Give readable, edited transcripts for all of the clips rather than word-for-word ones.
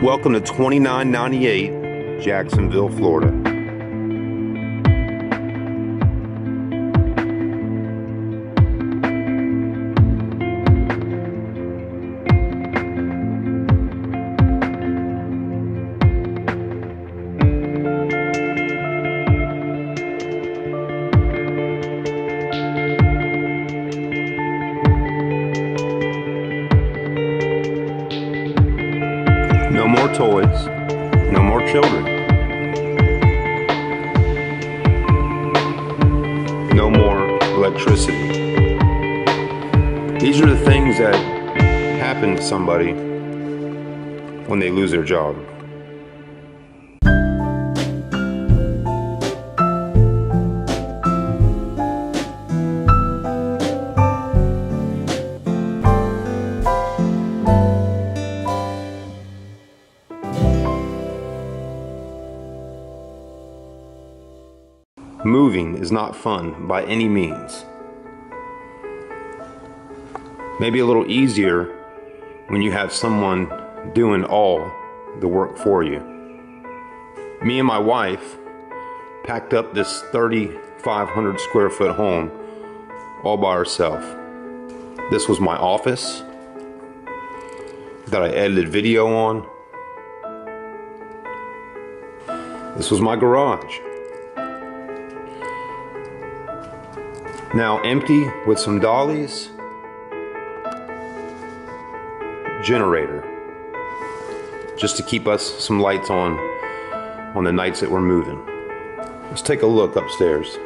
Welcome to 2998 Jacksonville, Florida. No more toys, no more children, no more electricity. These are the things that happen to somebody when they lose their job. Moving is not fun by any means. Maybe a little easier when you have someone doing all the work for you. Me and my wife packed up this 3,500 square foot home all by ourselves. This was my office that I edited video on. This was my garage. Now empty with some dollies, generator, just to keep us some lights on the nights that we're moving. Let's take a look upstairs.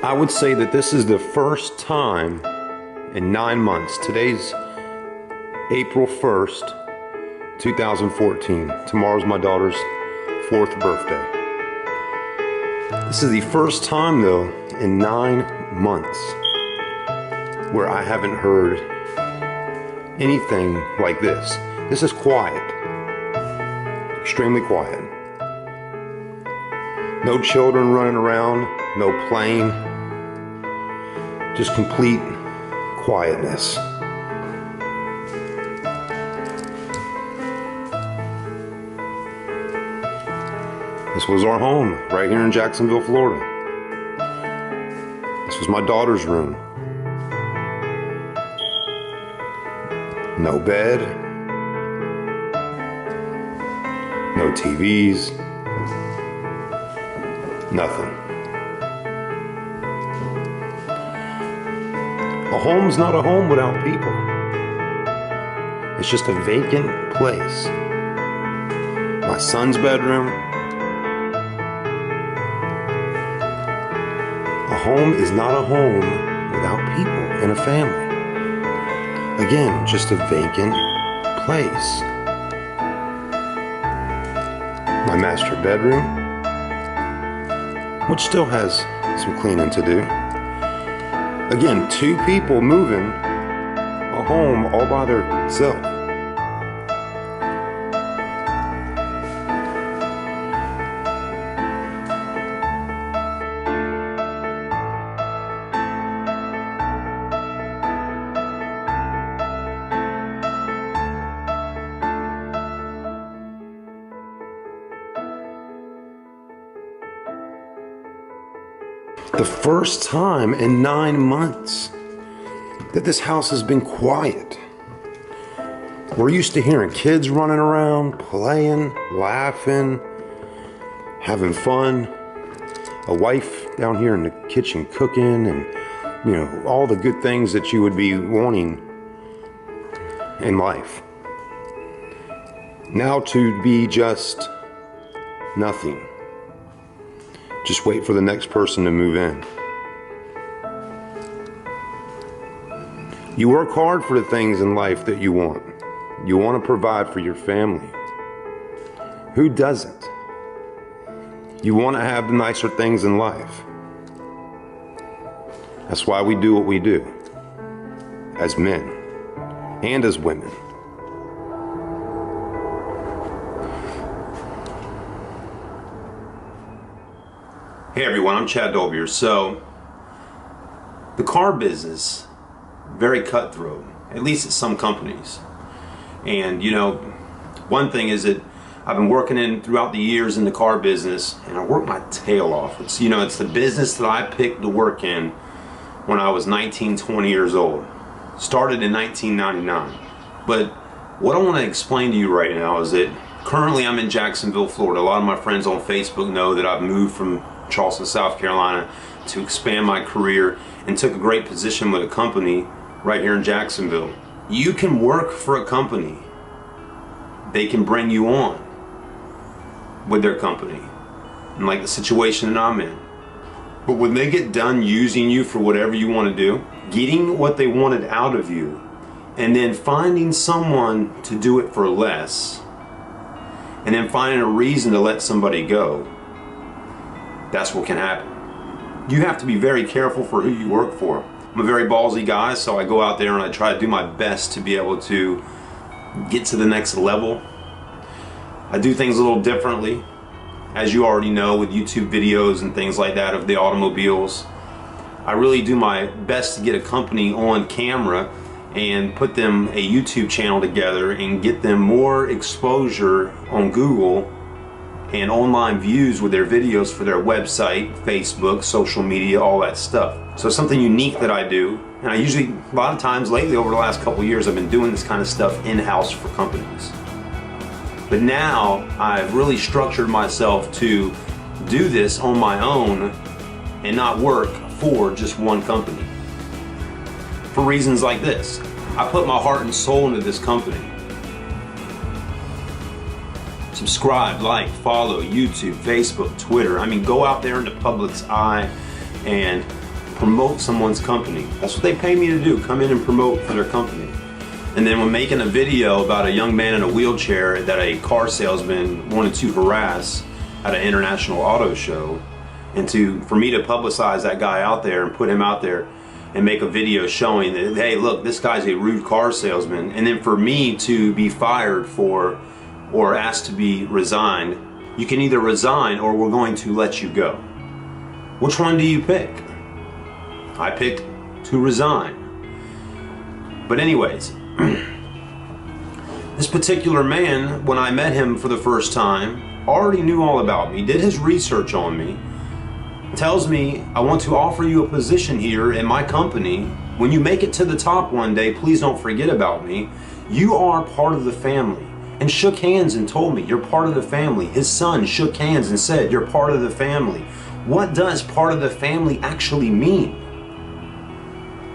I would say that this is the first time in 9 months. Today's April 1st, 2014. Tomorrow's my daughter's 4th birthday. This is the first time though in 9 months where I haven't heard anything like this. This is quiet. Extremely quiet. No children running around, no playing. Just complete quietness. This was our home right here in Jacksonville, Florida. This was my daughter's room. No bed, no TVs, nothing. A home's not a home without people. It's just a vacant place. My son's bedroom. A home is not a home without people and a family. Again, just a vacant place. My master bedroom, which still has some cleaning to do. Again, 2 people moving a home all by themselves. The first time in 9 months that this house has been quiet. We're used to hearing kids running around, playing, laughing, having fun. A wife down here in the kitchen cooking and, you know, all the good things that you would be wanting in life. Now to be just nothing. Just wait for the next person to move in. You work hard for the things in life that you want. You want to provide for your family. Who doesn't? You want to have the nicer things in life. That's why we do what we do, as men and as women. Hey everyone, I'm Dolbier. So The car business, very cutthroat, at least at some companies. And you know, one thing is that I've been working in throughout the years in the car business, and I work my tail off. It's, you know, it's the business that I picked to work in when I was 19, 20 years old. Started in 1999. But what I want to explain to you right now is that currently I'm in Jacksonville, Florida. A lot of my friends on Facebook know that I've moved from Charleston, South Carolina to expand my career and took a great position with a company right here in Jacksonville. You can work for a company. They can bring you on with their company, and like the situation that I'm in. But when they get done using you for whatever you want to do, getting what they wanted out of you, and then finding someone to do it for less, and then finding a reason to let somebody go, that's what can happen. You have to be very careful for who you work for. I'm a very ballsy guy, so I go out there and I try to do my best to be able to get to the next level. I do things a little differently, as you already know, with YouTube videos and things like that of the automobiles. I really do my best to get a company on camera and put them a YouTube channel together and get them more exposure on Google and online views with their videos for their website, Facebook, social media, all that stuff. So something unique that I do, and I usually, a lot of times lately over the last couple of years, I've been doing this kind of stuff in-house for companies. But now I've really structured myself to do this on my own and not work for just one company. For reasons like this. I put my heart and soul into this company. Subscribe, like, follow YouTube, Facebook, Twitter. I mean, go out there into public's eye and promote someone's company. That's what they pay me to do, come in and promote for their company. And then when making a video about a young man in a wheelchair that a car salesman wanted to harass at an international auto show, and for me to publicize that guy out there and put him out there and make a video showing that, hey, look, this guy's a rude car salesman, and then for me to be fired for or asked to be resigned, you can either resign or we're going to let you go. Which one do you pick? I picked to resign. But anyways, this particular man, when I met him for the first time, already knew all about me, did his research on me, tells me, I want to offer you a position here in my company. When you make it to the top one day, please don't forget about me. You are part of the family. And shook hands and told me, you're part of the family. His son shook hands and said, you're part of the family. What does part of the family actually mean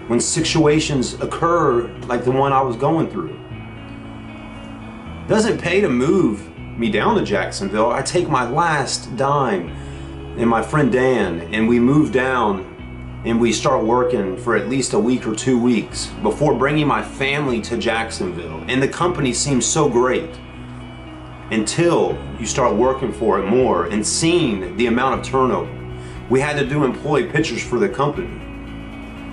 when situations occur like the one I was going through? It doesn't pay to move me down to Jacksonville. I take my last dime and my friend Dan, and we move down and we start working for at least a week or 2 weeks before bringing my family to Jacksonville. And the company seems so great until you start working for it more and seeing the amount of turnover. We had to do employee pictures for the company.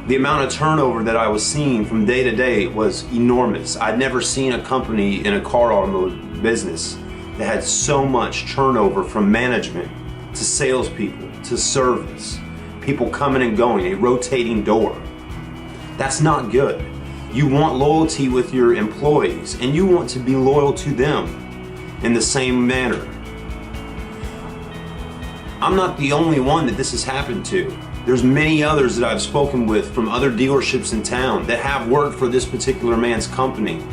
The amount of turnover that I was seeing from day to day was enormous. I'd never seen a company in a car automotive business that had so much turnover, from management to salespeople to service. People coming and going, a rotating door. That's not good. You want loyalty with your employees, and you want to be loyal to them in the same manner. I'm not the only one that this has happened to. There's many others that I've spoken with from other dealerships in town that have worked for this particular man's company,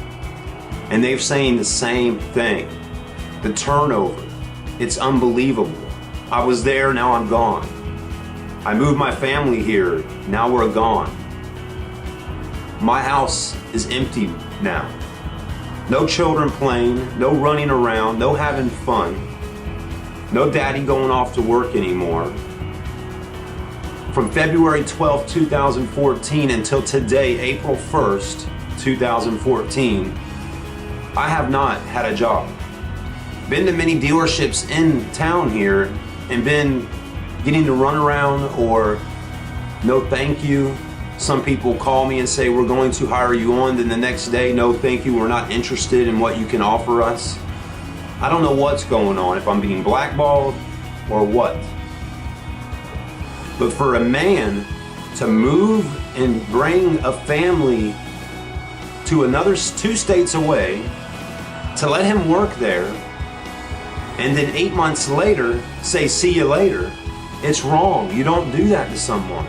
and they've saying the same thing. The turnover, it's unbelievable. I was there, now I'm gone. I moved my family here, now we're gone. My house is empty now. No children playing, no running around, no having fun. No daddy going off to work anymore. From February 12, 2014 until today, April 1st, 2014, I have not had a job. Been to many dealerships in town here and been getting to run around or no thank you. Some people call me and say, we're going to hire you on, then the next day, no thank you, we're not interested in what you can offer us. I don't know what's going on, if I'm being blackballed or what. But for a man to move and bring a family to another 2 states away to let him work there, and then 8 months later say see you later. It's wrong. You don't do that to someone.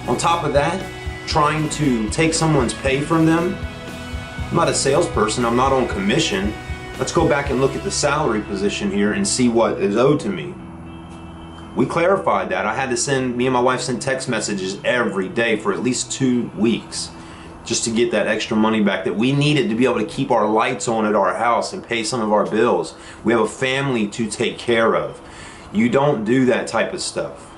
On top of that, trying to take someone's pay from them. I'm not a salesperson, I'm not on commission. Let's go back and look at the salary position here and see what is owed to me. We clarified that. I had to me and my wife sent text messages every day for at least 2 weeks just to get that extra money back that we needed to be able to keep our lights on at our house and pay some of our bills. We have a family to take care of. You don't do that type of stuff.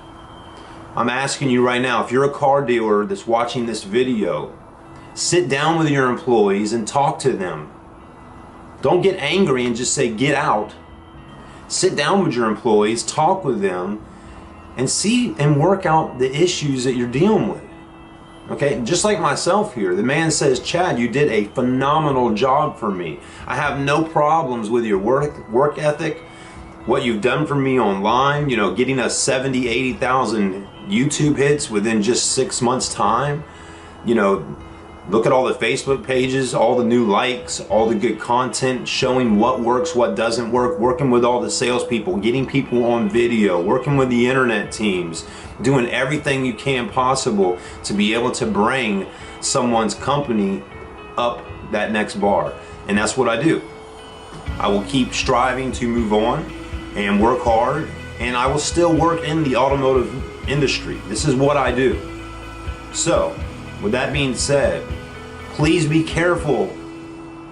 I'm asking you right now, if you're a car dealer that's watching this video, sit down with your employees and talk to them. Don't get angry and just say get out. Sit down with your employees, talk with them, and see and work out the issues that you're dealing with. Okay, just like myself here, the man says, Chad, you did a phenomenal job for me. I have no problems with your work ethic, what you've done for me online, you know, getting us 70, 80,000 YouTube hits within just 6 months time. You know, look at all the Facebook pages, all the new likes, all the good content, showing what works, what doesn't work, working with all the salespeople, getting people on video, working with the internet teams, doing everything you can possible to be able to bring someone's company up that next bar. And that's what I do. I will keep striving to move on and work hard, and I will still work in the automotive industry. This is what I do. So, with that being said, please be careful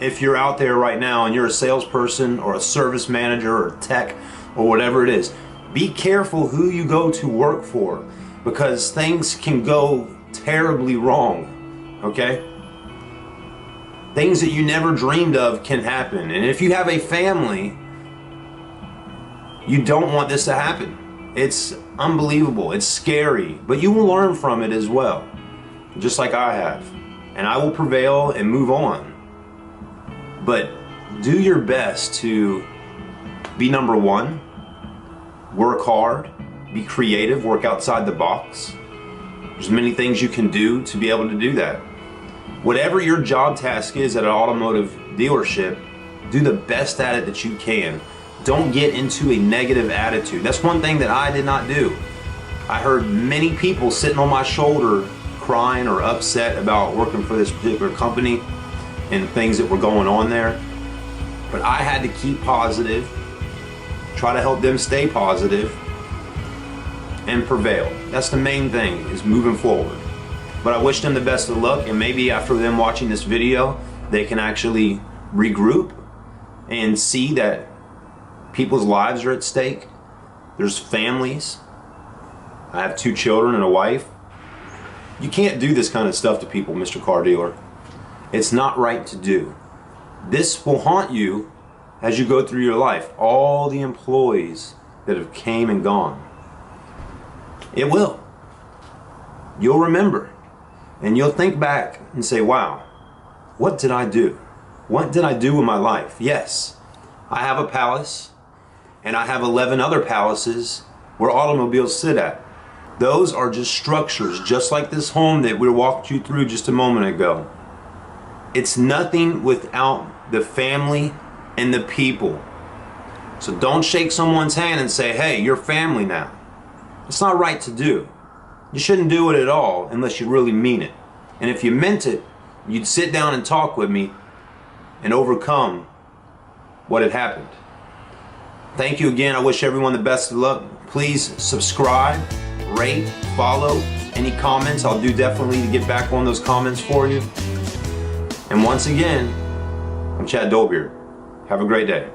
if you're out there right now and you're a salesperson or a service manager or tech or whatever it is. Be careful who you go to work for, because things can go terribly wrong, okay? Things that you never dreamed of can happen. And if you have a family, you don't want this to happen. It's unbelievable, it's scary, but you will learn from it as well, just like I have. And I will prevail and move on. But do your best to be number one, work hard, be creative, work outside the box. There's many things you can do to be able to do that. Whatever your job task is at an automotive dealership, do the best at it that you can. Don't get into a negative attitude. That's one thing that I did not do. I heard many people sitting on my shoulder crying or upset about working for this particular company and things that were going on there. But I had to keep positive, try to help them stay positive, and prevail. That's the main thing, is moving forward. But I wish them the best of luck, and maybe after them watching this video, they can actually regroup and see that people's lives are at stake. There's families. I have 2 children and a wife. You can't do this kind of stuff to people, Mr. Car Dealer. It's not right to do. This will haunt you as you go through your life. All the employees that have came and gone. It will. You'll remember. And you'll think back and say, wow, what did I do? What did I do in my life? Yes, I have a palace, and I have 11 other palaces where automobiles sit at. Those are just structures, just like this home that we walked you through just a moment ago. It's nothing without the family and the people. So don't shake someone's hand and say, hey, you're family now. It's not right to do. You shouldn't do it at all unless you really mean it. And if you meant it, you'd sit down and talk with me and overcome what had happened. Thank you again. I wish everyone the best of luck. Please subscribe, rate, follow. Any comments, I'll do definitely to get back on those comments for you. And once again, I'm Chad Dolbier. Have a great day.